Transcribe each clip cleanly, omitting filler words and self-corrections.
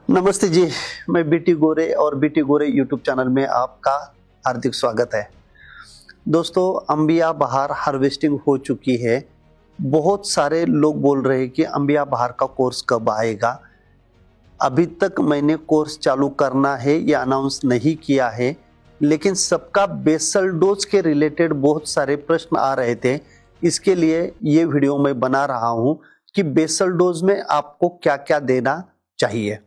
नमस्ते जी, मैं बीटी गोरे और बीटी गोरे यूट्यूब चैनल में आपका हार्दिक स्वागत है। दोस्तों, अंबिया बहार हार्वेस्टिंग हो चुकी है। बहुत सारे लोग बोल रहे हैं कि अंबिया बहार का कोर्स कब आएगा। अभी तक मैंने कोर्स चालू करना है या अनाउंस नहीं किया है, लेकिन सबका बेसल डोज के रिलेटेड बहुत सारे प्रश्न आ रहे थे। इसके लिए ये वीडियो मैं बना रहा हूँ कि बेसल डोज में आपको क्या क्या देना चाहिए।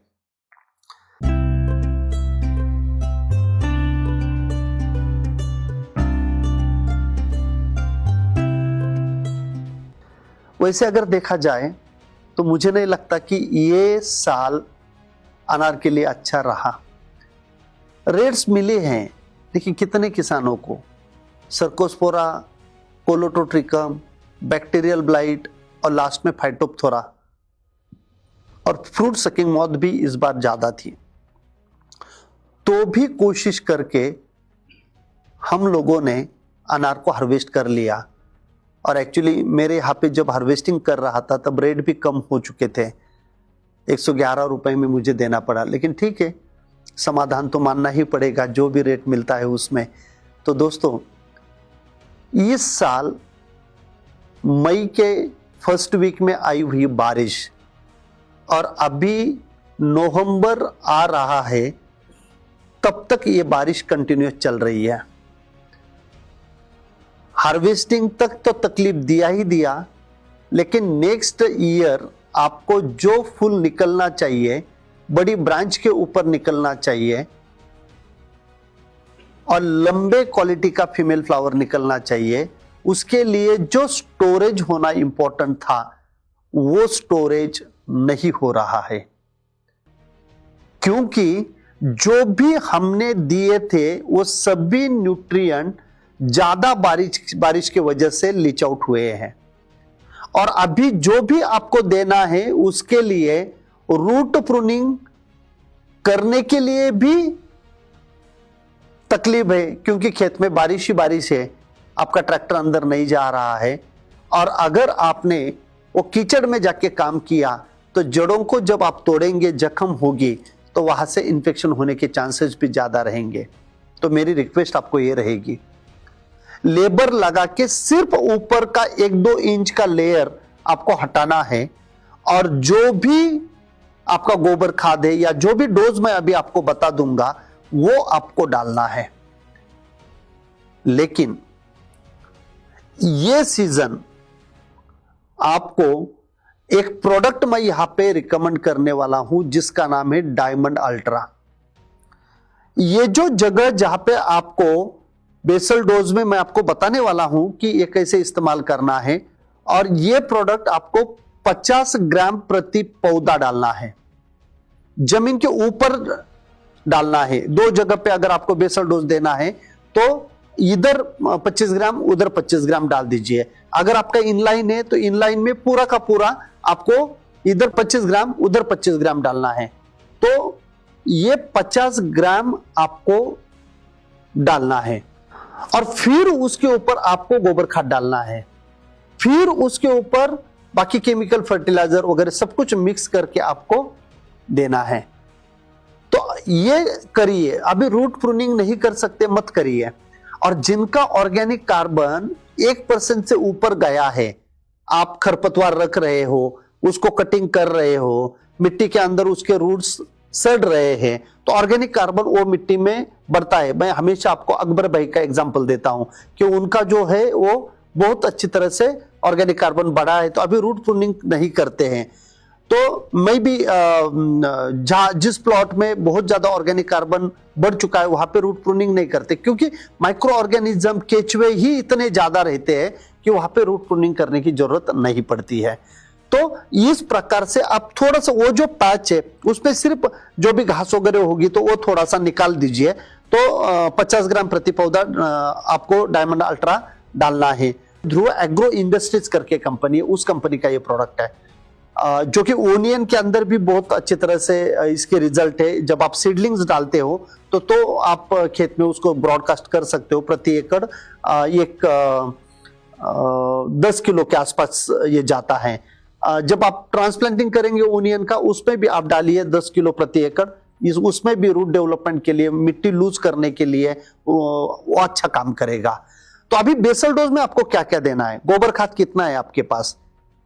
वैसे अगर देखा जाए तो मुझे नहीं लगता कि ये साल अनार के लिए अच्छा रहा। रेट्स मिले हैं, लेकिन कितने किसानों को सर्कोस्पोरा, कोलोटोट्रिकम, बैक्टीरियल ब्लाइट और लास्ट में फाइटोप्थोरा और फ्रूट सकिंग मॉथ भी इस बार ज्यादा थी। तो भी कोशिश करके हम लोगों ने अनार को हार्वेस्ट कर लिया। और एक्चुअली मेरे यहाँ पे जब हार्वेस्टिंग कर रहा था तब रेट भी कम हो चुके थे। 111 रुपए में मुझे देना पड़ा, लेकिन ठीक है, समाधान तो मानना ही पड़ेगा जो भी रेट मिलता है उसमें। तो दोस्तों, इस साल मई के फर्स्ट वीक में आई हुई बारिश और अभी नवंबर आ रहा है, तब तक ये बारिश कंटिन्यूस चल रही है। हार्वेस्टिंग तक तो तकलीफ दिया ही दिया, लेकिन नेक्स्ट ईयर आपको जो फूल निकलना चाहिए, बड़ी ब्रांच के ऊपर निकलना चाहिए और लंबे क्वालिटी का फीमेल फ्लावर निकलना चाहिए, उसके लिए जो स्टोरेज होना इंपॉर्टेंट था वो स्टोरेज नहीं हो रहा है। क्योंकि जो भी हमने दिए थे वो सभी न्यूट्रिएंट ज्यादा बारिश की वजह से लीच आउट हुए हैं। और अभी जो भी आपको देना है उसके लिए रूट प्रूनिंग करने के लिए भी तकलीफ है, क्योंकि खेत में बारिश ही बारिश है, आपका ट्रैक्टर अंदर नहीं जा रहा है। और अगर आपने वो कीचड़ में जाके काम किया तो जड़ों को जब आप तोड़ेंगे, जख्म होगी, तो वहां से इंफेक्शन होने के चांसेस भी ज्यादा रहेंगे। तो मेरी रिक्वेस्ट आपको ये रहेगी, लेबर लगा के सिर्फ ऊपर का 1-2 इंच का लेयर आपको हटाना है और जो भी आपका गोबर खाद है या जो भी डोज मैं अभी आपको बता दूंगा वो आपको डालना है। लेकिन ये सीजन आपको एक प्रोडक्ट मैं यहां पे रिकमेंड करने वाला हूं जिसका नाम है डायमंड अल्ट्रा। ये जो जगह जहां पे आपको बेसल डोज में मैं आपको बताने वाला हूं कि ये कैसे इस्तेमाल करना है, और ये प्रोडक्ट आपको 50 ग्राम प्रति पौधा डालना है, जमीन के ऊपर डालना है। 2 जगह पे अगर आपको बेसल डोज देना है तो इधर 25 ग्राम, उधर 25 ग्राम डाल दीजिए। अगर आपका इनलाइन है तो इनलाइन में पूरा का पूरा आपको इधर 25 ग्राम, उधर 25 ग्राम डालना है। तो ये 50 ग्राम आपको डालना है और फिर उसके ऊपर आपको गोबर खाद डालना है, फिर उसके ऊपर बाकी केमिकल फर्टिलाइजर वगैरह सब कुछ मिक्स करके आपको देना है। तो ये करिए। अभी रूट प्रूनिंग नहीं कर सकते, मत करिए। और जिनका ऑर्गेनिक कार्बन 1% से ऊपर गया है, आप खरपतवार रख रहे हो, उसको कटिंग कर रहे हो, मिट्टी के अंदर उसके रूट्स सड़ रहे हैं, तो ऑर्गेनिक कार्बन वो मिट्टी में बढ़ता है। मैं हमेशा आपको अकबर भाई का एग्जांपल देता हूं कि उनका जो है वो बहुत अच्छी तरह से ऑर्गेनिक कार्बन बढ़ा है, तो अभी रूट प्रूनिंग नहीं करते हैं। तो मैं भी जिस प्लॉट में बहुत ज्यादा ऑर्गेनिक कार्बन बढ़ चुका है वहां पे रूट प्रूनिंग नहीं करते, क्योंकि माइक्रो ऑर्गेनिज्म, केचुए ही इतने ज्यादा रहते हैं कि वहां पे रूट प्रूनिंग करने की जरूरत नहीं पड़ती है। तो इस प्रकार से आप थोड़ा सा वो जो पैच है उसमें सिर्फ जो भी घास वगैरह होगी तो वो थोड़ा सा निकाल दीजिए। तो 50 ग्राम प्रति पौधा आपको डायमंड अल्ट्रा डालना है। ध्रुव एग्रो इंडस्ट्रीज करके कंपनी है, उस कंपनी का ये प्रोडक्ट है, जो कि ओनियन के अंदर भी बहुत अच्छी तरह से इसके रिजल्ट है। जब आप सीडलिंग्स डालते हो तो आप खेत में उसको ब्रॉडकास्ट कर सकते हो। प्रति एकड़ एक 10 किलो के आसपास ये जाता है। जब आप ट्रांसप्लांटिंग करेंगे ओनियन का, उसमें भी आप डालिए 10 किलो प्रति एकड़। उसमें भी रूट डेवलपमेंट के लिए, मिट्टी लूज करने के लिए वो अच्छा काम करेगा। तो अभी बेसल डोज में आपको क्या क्या देना है, गोबर खाद कितना है आपके पास,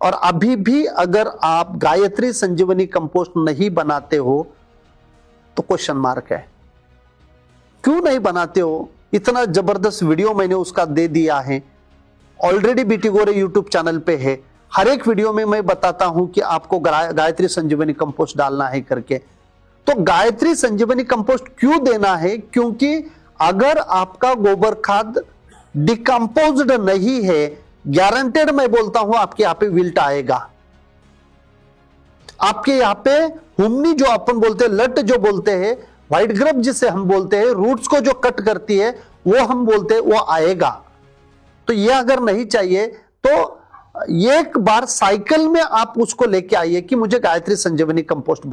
और अभी भी अगर आप गायत्री संजीवनी कंपोस्ट नहीं बनाते हो तो क्वेश्चन मार्क है। क्यों नहीं बनाते हो? इतना जबरदस्त वीडियो मैंने उसका दे दिया है, ऑलरेडी बीटी गोरे यूट्यूब चैनल पे है। हर एक वीडियो में मैं बताता हूं कि आपको गायत्री संजीवनी कंपोस्ट डालना है करके। तो गायत्री संजीवनी कंपोस्ट क्यों देना है? क्योंकि अगर आपका गोबर खाद डिकम्पोज्ड नहीं है, गारंटेड मैं बोलता हूं आपके यहां पे विल्ट आएगा। आपके यहां पे हुमनी जो अपन बोलते हैं, लट जो बोलते हैं, व्हाइट ग्रब जिसे हम बोलते हैं, रूट्स को जो कट करती है वो हम बोलते हैं, वो आएगा। तो ये अगर नहीं चाहिए तो एक बार साइकिल में आप उसको लेके आइए कि मुझे गायत्री संजीवनी कंपोस्ट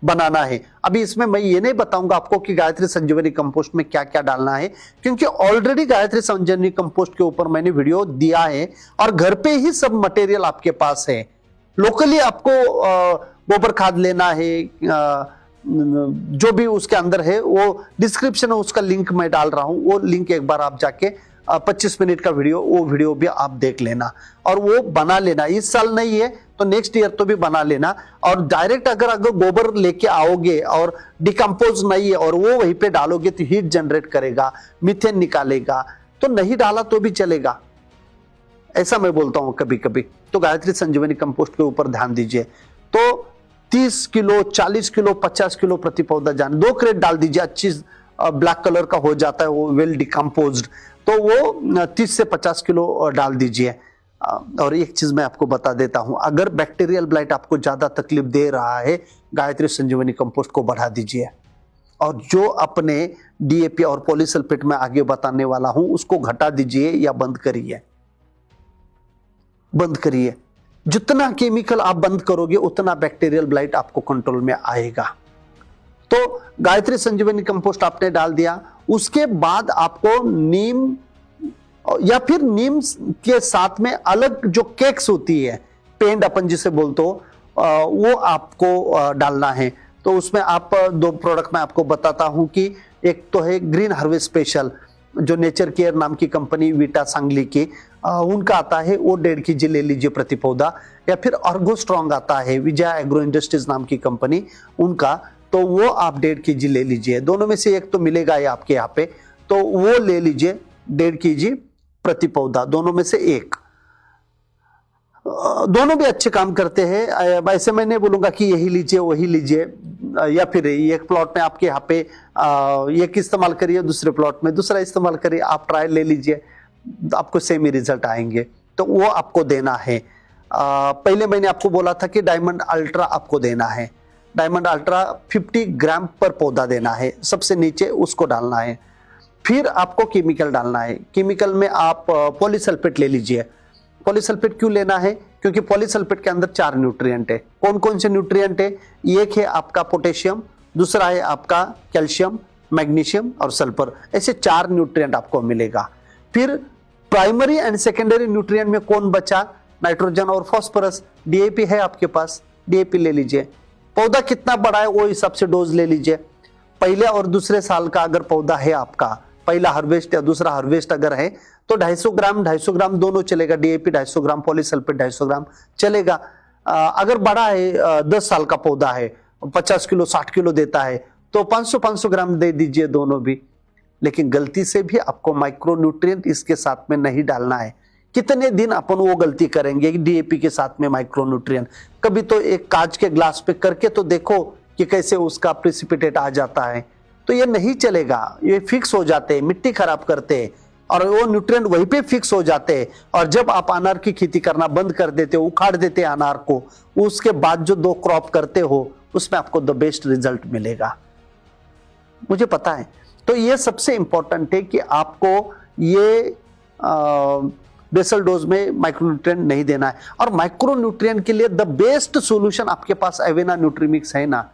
बनाना है। अभी इसमें मैं ये नहीं बताऊंगा आपको कि गायत्री संजीवनी कंपोस्ट में क्या क्या डालना है, क्योंकि ऑलरेडी गायत्री संजीवनी कंपोस्ट के ऊपर मैंने वीडियो दिया है और घर पे ही सब मटेरियल आपके पास है। लोकली आपको गोबर खाद लेना है, जो भी उसके अंदर है वो डिस्क्रिप्शन में उसका लिंक मैं डाल रहा हूं, वो लिंक एक बार आप जाके 25 मिनट का वीडियो, वो वीडियो भी आप देख लेना और वो बना लेना। इस साल नहीं है तो नेक्स्ट ईयर तो भी बना लेना। और डायरेक्ट अगर गोबर लेके आओगे और डिकम्पोज नहीं है और वो वहीं पे डालोगे तो हीट जनरेट करेगा, मीथेन निकालेगा, तो नहीं डाला तो भी चलेगा, ऐसा मैं बोलता हूं कभी कभी। तो गायत्री संजीवनी कंपोस्ट के ऊपर ध्यान दीजिए। तो 30 किलो, 40 किलो, 50 किलो प्रति पौधा जान 2 क्रेट डाल दीजिए। अच्छी ब्लैक कलर का हो जाता है वो, वेल डिकम्पोज्ड, तो वो 30 से 50 किलो डाल दीजिए। और एक चीज मैं आपको बता देता हूं, अगर बैक्टीरियल ब्लाइट आपको ज्यादा तकलीफ दे रहा है, गायत्री संजीवनी कंपोस्ट को बढ़ा दीजिए। और जो अपने डीएपी और पॉलीसल्फेट में आगे बताने वाला हूं उसको घटा दीजिए या बंद करिए। बंद करिए, जितना केमिकल आप बंद करोगे उतना बैक्टीरियल ब्लाइट आपको कंट्रोल में आएगा। तो गायत्री संजीवनी कंपोस्ट आपने डाल दिया, उसके बाद आपको नीम या फिर नीम के साथ में अलग जो केक्स होती है, पेंड अपन जिसे बोलते हो, वो आपको डालना है। तो उसमें आप 2 प्रोडक्ट मैं आपको बताता हूं कि एक तो है ग्रीन हार्वेस्ट स्पेशल, जो नेचर केयर नाम की कंपनी वीटा सांगली की, उनका आता है, वो 1.5 kg ले लीजिए प्रति पौधा। या फिर अर्गो स्ट्रॉन्ग आता है, विजय एग्रो इंडस्ट्रीज नाम की कंपनी, उनका, तो वो आप 1.5 kg ले लीजिए। दोनों में से एक तो मिलेगा ये आपके यहाँ पे, तो वो ले लीजिए 1.5 kg प्रति पौधा, दोनों में से एक। दोनों भी अच्छे काम करते हैं, ऐसे मैं नहीं बोलूंगा कि यही लीजिए वही लीजिए, या फिर एक प्लॉट में आपके यहाँ पे एक इस्तेमाल करिए, दूसरे प्लॉट में दूसरा इस्तेमाल करिए, आप ट्रायल ले लीजिए, आपको सेम ही रिजल्ट आएंगे। तो वो आपको देना है। पहले मैंने आपको बोला था कि डायमंड अल्ट्रा आपको देना है। डायमंड अल्ट्रा 50 ग्राम पर पौधा देना है, सबसे नीचे उसको डालना है। फिर आपको केमिकल डालना है। केमिकल में आप पॉलीसल्फेट ले लीजिए। पॉलीसल्फेट क्यों लेना है? क्योंकि पॉलीसल्फेट के अंदर 4 न्यूट्रिएंट है। कौन कौन से न्यूट्रिएंट है? एक है आपका पोटेशियम, दूसरा है आपका कैल्शियम, मैग्नीशियम और सल्फर, ऐसे 4 न्यूट्रिएंट आपको मिलेगा। फिर प्राइमरी एंड सेकेंडरी न्यूट्रिएंट में कौन बचा? नाइट्रोजन और फास्फोरस। डीएपी है आपके पास, डीएपी ले लीजिए। पौधा कितना बड़ा है वो हिसाब से डोज ले लीजिए। पहले और दूसरे साल का अगर पौधा है आपका, पहला हार्वेस्ट या दूसरा हार्वेस्ट अगर है, तो 250 ग्राम दोनों चलेगा। डीएपी 250 ग्राम, पॉलीसल्फेट 250 ग्राम चलेगा। अगर बड़ा है, 10 साल का पौधा है, 50 किलो 60 किलो देता है, तो 500 ग्राम दे दीजिए दोनों भी। लेकिन गलती से भी आपको माइक्रो न्यूट्रिएंट इसके साथ में नहीं डालना है। कितने दिन अपन वो गलती करेंगे डीएपी के साथ में माइक्रो न्यूट्रिएंट? कभी तो एक कांच के ग्लास पे करके तो देखो कि कैसे उसका प्रेसिपिटेट आ जाता है। तो ये नहीं चलेगा, ये फिक्स हो जाते हैं, मिट्टी खराब करते हैं और वो न्यूट्रिएंट वहीं पे फिक्स हो जाते हैं। और जब आप अनार की खेती करना बंद कर देते हो, उखाड़ देते हैं अनार को, उसके बाद जो 2 क्रॉप करते हो उसमें आपको द बेस्ट रिजल्ट मिलेगा, मुझे पता है। तो ये सबसे इंपॉर्टेंट है कि आपको ये बेसल डोज में माइक्रोन्यूट्रिएंट नहीं देना है। और माइक्रोन्यूट्रिएंट के लिए द बेस्ट सॉल्यूशन आपके पास एवेना न्यूट्रीमिक्स है ना।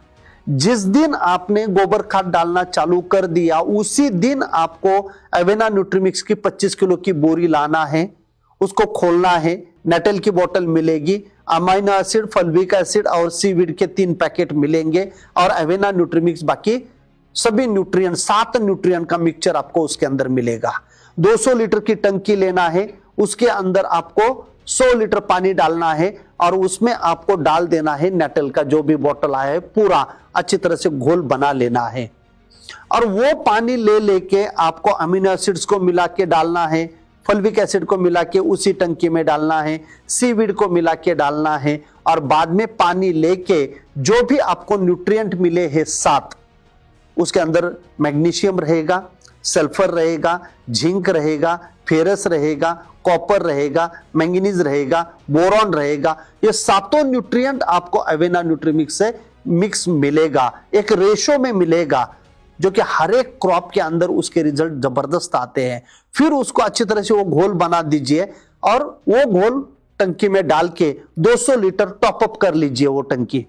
जिस दिन आपने गोबर खाद डालना चालू कर दिया उसी दिन आपको एवेना न्यूट्रीमिक्स की 25 किलो की बोरी लाना है, उसको खोलना है, नेटल की बोतल मिलेगी, अमाइनो एसिड, फल्विक एसिड और सीवीड के 3 पैकेट मिलेंगे और अवेना न्यूट्रीमिक्स बाकी सभी न्यूट्रिएंट 7 न्यूट्रिएंट का मिक्सचर आपको उसके अंदर मिलेगा। 200 लीटर की टंकी लेना है, उसके अंदर आपको 100 लीटर पानी डालना है और उसमें आपको डाल देना है नेटल का जो भी बोतल आया है पूरा अच्छी तरह से घोल बना लेना है और वो पानी ले लेके आपको अमीनो एसिड्स को मिला के डालना है, फल्विक एसिड को मिला के उसी टंकी में डालना है, सीवीड को मिला के डालना है और बाद में पानी लेके जो भी आपको न्यूट्रिएंट मिले हैं 7, उसके अंदर मैग्नीशियम रहेगा, सल्फर रहेगा, जिंक रहेगा, फेरस रहेगा, कॉपर रहेगा, मैंगनीज रहेगा, बोरॉन रहेगा, ये 7 न्यूट्रिएंट आपको अवेना न्यूट्रीमिक्स से मिक्स मिलेगा, एक रेशो में मिलेगा जो कि हर एक क्रॉप के अंदर उसके रिजल्ट जबरदस्त आते हैं। फिर उसको अच्छी तरह से वो घोल बना दीजिए और वो घोल टंकी में डाल के 200 लीटर टॉपअप कर लीजिए। वो टंकी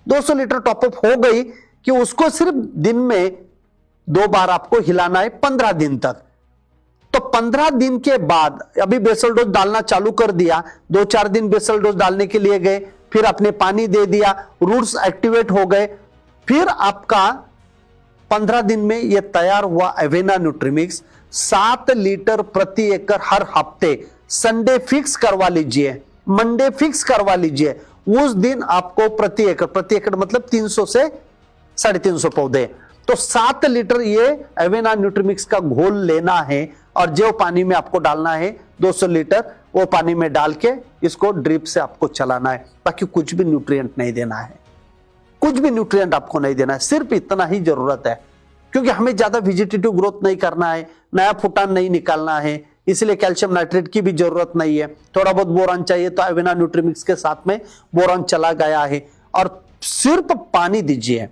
200 लीटर टॉपअप हो गई कि उसको सिर्फ दिन में 2 बार आपको हिलाना है 15 दिन तक। तो 15 दिन के बाद अभी बेसल डोज डालना चालू कर दिया, 2-4 दिन बेसल डोज डालने के लिए गए, फिर आपने पानी दे दिया, रूट्स एक्टिवेट हो गए, फिर आपका 15 दिन में यह तैयार हुआ अवेना न्यूट्रीमिक्स 7 लीटर प्रति एकड़ हर हफ्ते संडे फिक्स करवा लीजिए, मंडे फिक्स करवा लीजिए। उस दिन आपको प्रति एकड़ मतलब 300 से 350 पौधे, तो 7 लीटर ये अवेना न्यूट्रीमिक्स का घोल लेना है और जो पानी में आपको डालना है 200 लीटर वो पानी में डाल के इसको ड्रिप से आपको चलाना है। बाकी कुछ भी न्यूट्रिएंट नहीं देना है, कुछ भी न्यूट्रिएंट आपको नहीं देना है, सिर्फ इतना ही जरूरत है क्योंकि हमें ज्यादा वेजिटेटिव ग्रोथ नहीं करना है, नया फुटान नहीं निकालना है, इसलिए कैल्शियम नाइट्रेट की भी जरूरत नहीं है। थोड़ा बहुत बोरॉन चाहिए तो अवेना न्यूट्रीमिक्स के साथ में बोरॉन चला गया है और सिर्फ पानी दीजिए।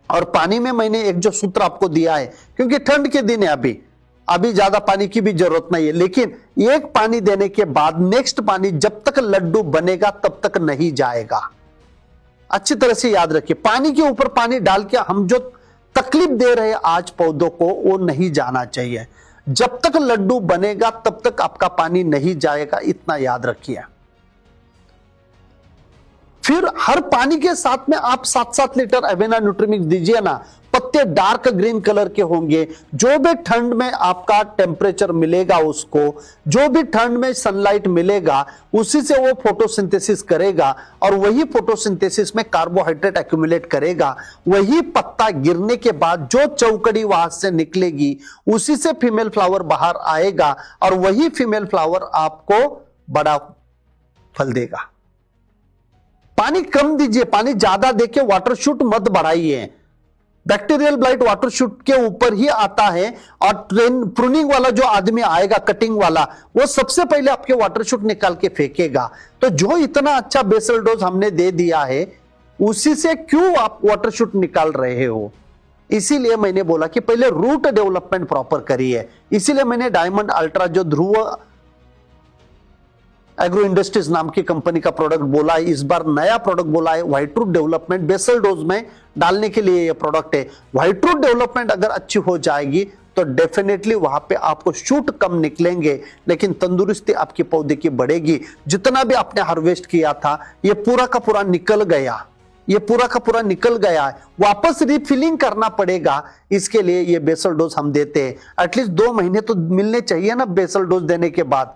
और पानी में मैंने एक जो सूत्र आपको दिया है, क्योंकि ठंड के दिन है अभी ज्यादा पानी की भी जरूरत नहीं है, लेकिन एक पानी देने के बाद नेक्स्ट पानी जब तक लड्डू बनेगा तब तक नहीं जाएगा। अच्छी तरह से याद रखिए, पानी के ऊपर पानी डाल के हम जो तकलीफ दे रहे हैं आज पौधों को वो नहीं जाना चाहिए। जब तक लड्डू बनेगा तब तक आपका पानी नहीं जाएगा, इतना याद रखिए। फिर हर पानी के साथ में आप 7-7 लीटर अवेना न्यूट्रीमिक्स दीजिए ना। पत्ते डार्क ग्रीन कलर के होंगे, जो भी ठंड में आपका टेम्परेचर मिलेगा उसको, जो भी ठंड में सनलाइट मिलेगा उसी से वो फोटोसिंथेसिस करेगा और वही फोटोसिंथेसिस में कार्बोहाइड्रेट एक्यूमुलेट करेगा। वही पत्ता गिरने के बाद जो चौकड़ी वहां से निकलेगी उसी से फीमेल फ्लावर बाहर आएगा और वही फीमेल फ्लावर आपको बड़ा फल देगा। पानी कम दीजिए, पानी ज्यादा देके वाटर शूट मत बढ़ाइए। बैक्टीरियल ब्लाइट वाटर शूट के ऊपर ही आता है और प्रूनिंग वाला जो आदमी आएगा कटिंग वाला वो सबसे पहले आपके वाटर शूट निकाल के फेंकेगा। तो जो इतना अच्छा बेसल डोज हमने दे दिया है उसी से क्यों आप वाटर शूट निकाल रहे हो? इसीलिए मैंने बोला कि पहले रूट डेवलपमेंट प्रॉपर करिए। इसीलिए मैंने डायमंड अल्ट्रा जो ध्रुव एग्रो इंडस्ट्रीज नाम की कंपनी का प्रोडक्ट बोला है, इस बार नया प्रोडक्ट बोला है white root development basal dose में डालने के लिए। यह प्रोडक्ट है व्हाइट रूट डेवलपमेंट अगर अच्छी हो जाएगी तो डेफिनेटली वहां पे आपको शूट कम निकलेंगे लेकिन तंदुरुस्ती आपकी पौधे की बढ़ेगी। जितना भी आपने हार्वेस्ट किया था ये पूरा का पूरा निकल गया, ये पूरा का पूरा निकल गया है, वापस रिफिलिंग करना पड़ेगा। इसके लिए ये बेसल डोज हम देते हैं। एटलीस्ट 2 महीने तो मिलने चाहिए ना बेसल डोज देने के बाद,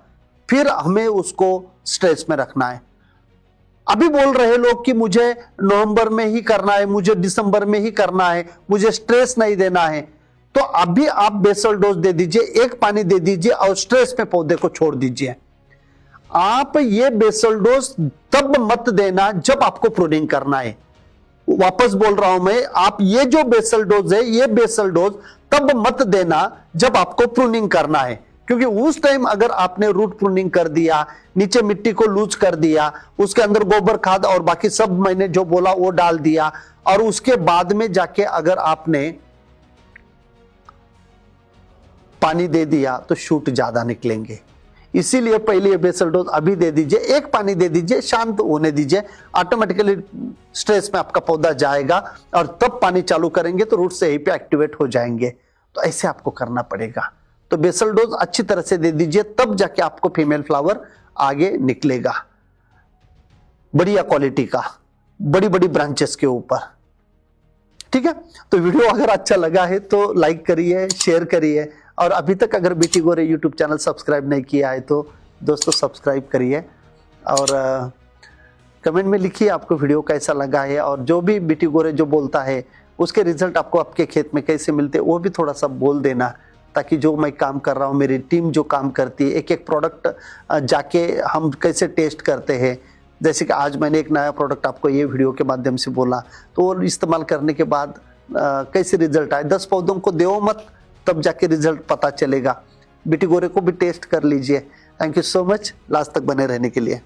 फिर हमें उसको स्ट्रेस में रखना है। अभी बोल रहे लोग कि मुझे नवंबर में ही करना है, मुझे दिसंबर में ही करना है, मुझे स्ट्रेस नहीं देना है, तो अभी आप बेसल डोज दे दीजिए, एक पानी दे दीजिए और स्ट्रेस में पौधे को छोड़ दीजिए। आप ये बेसल डोज तब मत देना जब आपको प्रूनिंग करना है। वापस बोल रहा हूं मैं, आप ये जो बेसल डोज है ये बेसल डोज तब मत देना जब आपको प्रूनिंग करना है, क्योंकि उस टाइम अगर आपने रूट प्रूनिंग कर दिया, नीचे मिट्टी को लूज कर दिया, उसके अंदर गोबर खाद और बाकी सब मैंने जो बोला वो डाल दिया और उसके बाद में जाके अगर आपने पानी दे दिया तो शूट ज्यादा निकलेंगे। इसीलिए पहले बेसल डोज अभी दे दीजिए, एक पानी दे दीजिए, शांत होने दीजिए, ऑटोमेटिकली स्ट्रेस में आपका पौधा जाएगा और तब पानी चालू करेंगे तो रूट से यहीं पे एक्टिवेट हो जाएंगे। तो ऐसे आपको करना पड़ेगा। तो बेसल डोज अच्छी तरह से दे दीजिए, तब जाके आपको फीमेल फ्लावर आगे निकलेगा। बढ़िया क्वालिटी का, बड़ी बड़ी ब्रांचेस के ऊपर। ठीक है, तो वीडियो अगर अच्छा लगा है तो लाइक करिए, शेयर करिए, और अभी तक अगर बीटी गोरे यूट्यूब चैनल सब्सक्राइब नहीं किया है तो दोस्तों सब्सक्राइब करिए, और कमेंट में लिखिए आपको वीडियो कैसा लगा है, और जो भी बीटी गोरे जो बोलता है उसके रिजल्ट आपको आपके खेत में कैसे मिलते हैं वो भी थोड़ा सा बोल देना, ताकि जो मैं काम कर रहा हूँ, मेरी टीम जो काम करती है, एक एक प्रोडक्ट जाके हम कैसे टेस्ट करते हैं। जैसे कि आज मैंने एक नया प्रोडक्ट आपको ये वीडियो के माध्यम से बोला, तो वो इस्तेमाल करने के बाद कैसे रिजल्ट आए। 10 पौधों को दो मत, तब जाके रिजल्ट पता चलेगा। बीटी गोरे को भी टेस्ट कर लीजिए। Thank you so much last तक बने रहने के लिए।